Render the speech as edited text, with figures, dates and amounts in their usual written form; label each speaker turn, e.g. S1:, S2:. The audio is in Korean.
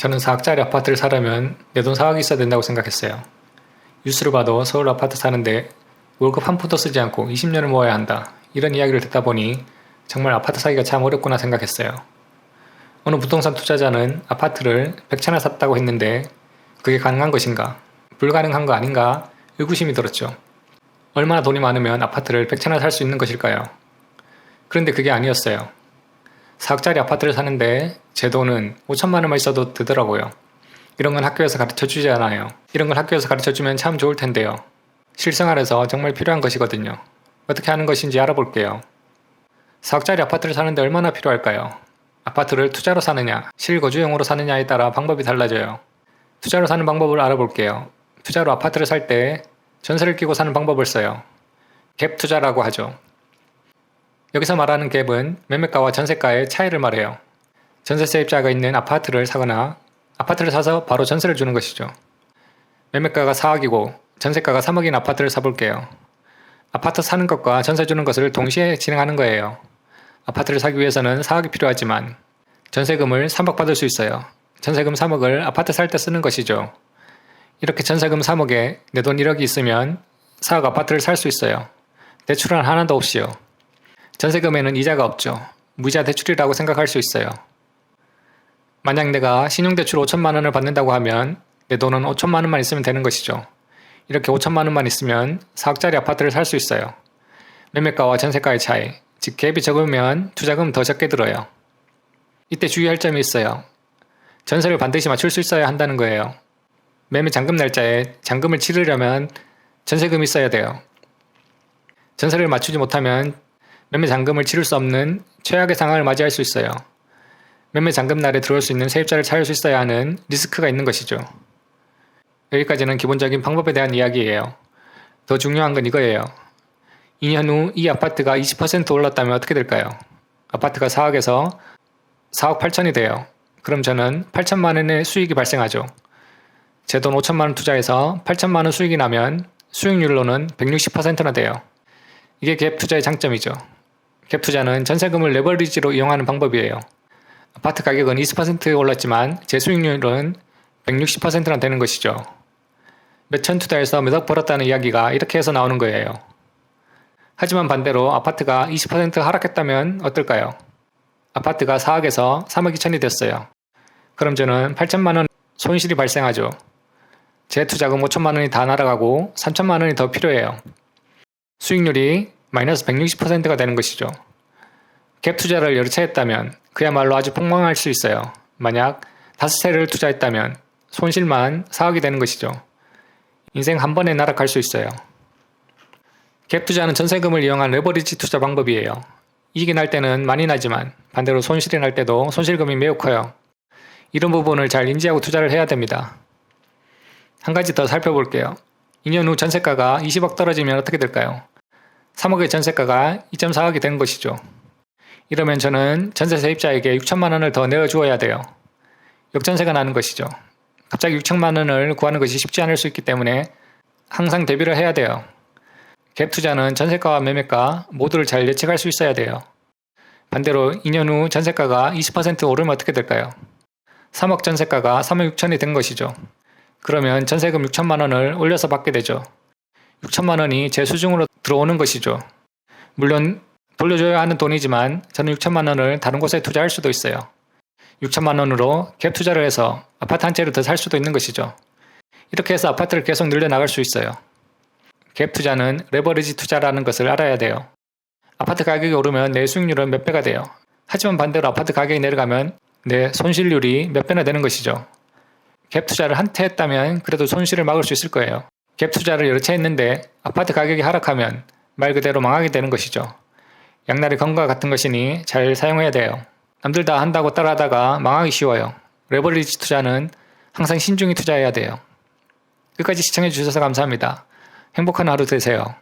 S1: 저는 4억짜리 아파트를 사려면 내 돈 4억이 있어야 된다고 생각했어요. 뉴스를 봐도 서울 아파트 사는데 월급 한 푼도 쓰지 않고 20년을 모아야 한다. 이런 이야기를 듣다 보니 정말 아파트 사기가 참 어렵구나 생각했어요. 어느 부동산 투자자는 아파트를 100채나 샀다고 했는데 그게 가능한 것인가? 불가능한 거 아닌가? 의구심이 들었죠. 얼마나 돈이 많으면 아파트를 100채나 살 수 있는 것일까요? 그런데 그게 아니었어요. 4억짜리 아파트를 사는데 제 돈은 5천만 원만 있어도 되더라고요. 이런 건 학교에서 가르쳐 주지 않아요. 이런 걸 학교에서 가르쳐 주면 참 좋을 텐데요. 실생활에서 정말 필요한 것이거든요. 어떻게 하는 것인지 알아볼게요. 4억짜리 아파트를 사는데 얼마나 필요할까요? 아파트를 투자로 사느냐, 실거주용으로 사느냐에 따라 방법이 달라져요. 투자로 사는 방법을 알아볼게요. 투자로 아파트를 살 때 전세를 끼고 사는 방법을 써요. 갭 투자라고 하죠. 여기서 말하는 갭은 매매가와 전세가의 차이를 말해요. 전세 세입자가 있는 아파트를 사거나 아파트를 사서 바로 전세를 주는 것이죠. 매매가가 4억이고 전세가가 3억인 아파트를 사볼게요. 아파트 사는 것과 전세 주는 것을 동시에 진행하는 거예요. 아파트를 사기 위해서는 4억이 필요하지만 전세금을 3억 받을 수 있어요. 전세금 3억을 아파트 살 때 쓰는 것이죠. 이렇게 전세금 3억에 내 돈 1억이 있으면 4억 아파트를 살 수 있어요. 대출은 하나도 없이요. 전세금에는 이자가 없죠. 무이자 대출이라고 생각할 수 있어요. 만약 내가 신용대출 5천만 원을 받는다고 하면 내 돈은 5천만 원만 있으면 되는 것이죠. 이렇게 5천만 원만 있으면 4억짜리 아파트를 살 수 있어요. 매매가와 전세가의 차이, 즉 갭이 적으면 투자금 더 적게 들어요. 이때 주의할 점이 있어요. 전세를 반드시 맞출 수 있어야 한다는 거예요. 매매 잔금 날짜에 잔금을 치르려면 전세금이 있어야 돼요. 전세를 맞추지 못하면 매매 잔금을 치를 수 없는 최악의 상황을 맞이할 수 있어요. 매매 잔금 날에 들어올 수 있는 세입자를 찾을 수 있어야 하는 리스크가 있는 것이죠. 여기까지는 기본적인 방법에 대한 이야기예요. 더 중요한 건 이거예요. 2년 후 이 아파트가 20% 올랐다면 어떻게 될까요? 아파트가 4억에서 4억 8천이 돼요. 그럼 저는 8천만 원의 수익이 발생하죠. 제 돈 5천만 원 투자해서 8천만 원 수익이 나면 수익률로는 160%나 돼요. 이게 갭 투자의 장점이죠. 갭 투자는 전세금을 레버리지로 이용하는 방법이에요. 아파트 가격은 20% 올랐지만 제 수익률은 160%나 되는 것이죠. 몇천 투자해서 몇 억 벌었다는 이야기가 이렇게 해서 나오는 거예요. 하지만 반대로 아파트가 20% 하락했다면 어떨까요? 아파트가 4억에서 3억 2천이 됐어요. 그럼 저는 8천만 원 손실이 발생하죠. 제 투자금 5천만 원이 다 날아가고 3천만 원이 더 필요해요. 수익률이 마이너스 160%가 되는 것이죠. 갭 투자를 여러 채 했다면 그야말로 아주 폭망할 수 있어요. 만약 5채를 투자했다면 손실만 4억이 되는 것이죠. 인생 한 번에 날아갈 수 있어요. 갭 투자는 전세금을 이용한 레버리지 투자 방법이에요. 이익이 날 때는 많이 나지만 반대로 손실이 날 때도 손실금이 매우 커요. 이런 부분을 잘 인지하고 투자를 해야 됩니다. 한 가지 더 살펴볼게요. 2년 후 전세가가 20억 떨어지면 어떻게 될까요? 3억의 전세가가 2.4억이 된 것이죠. 이러면 저는 전세 세입자에게 6천만 원을 더 내어주어야 돼요. 역전세가 나는 것이죠. 갑자기 6천만 원을 구하는 것이 쉽지 않을 수 있기 때문에 항상 대비를 해야 돼요. 갭 투자는 전세가와 매매가 모두를 잘 예측할 수 있어야 돼요. 반대로 2년 후 전세가가 20% 오르면 어떻게 될까요? 3억 전세가가 3억 6천이 된 것이죠. 그러면 전세금 6천만 원을 올려서 받게 되죠. 6천만 원이 제 수중으로 들어오는 것이죠. 물론 돌려줘야 하는 돈이지만 저는 6천만 원을 다른 곳에 투자할 수도 있어요. 6천만 원으로 갭 투자를 해서 아파트 한 채를 더 살 수도 있는 것이죠. 이렇게 해서 아파트를 계속 늘려나갈 수 있어요. 갭 투자는 레버리지 투자라는 것을 알아야 돼요. 아파트 가격이 오르면 내 수익률은 몇 배가 돼요. 하지만 반대로 아파트 가격이 내려가면 내 손실률이 몇 배나 되는 것이죠. 갭 투자를 한 채 했다면 그래도 손실을 막을 수 있을 거예요. 갭 투자를 여러 채 했는데 아파트 가격이 하락하면 말 그대로 망하게 되는 것이죠. 양날의 검과 같은 것이니 잘 사용해야 돼요. 남들 다 한다고 따라하다가 망하기 쉬워요. 레버리지 투자는 항상 신중히 투자해야 돼요. 끝까지 시청해 주셔서 감사합니다. 행복한 하루 되세요.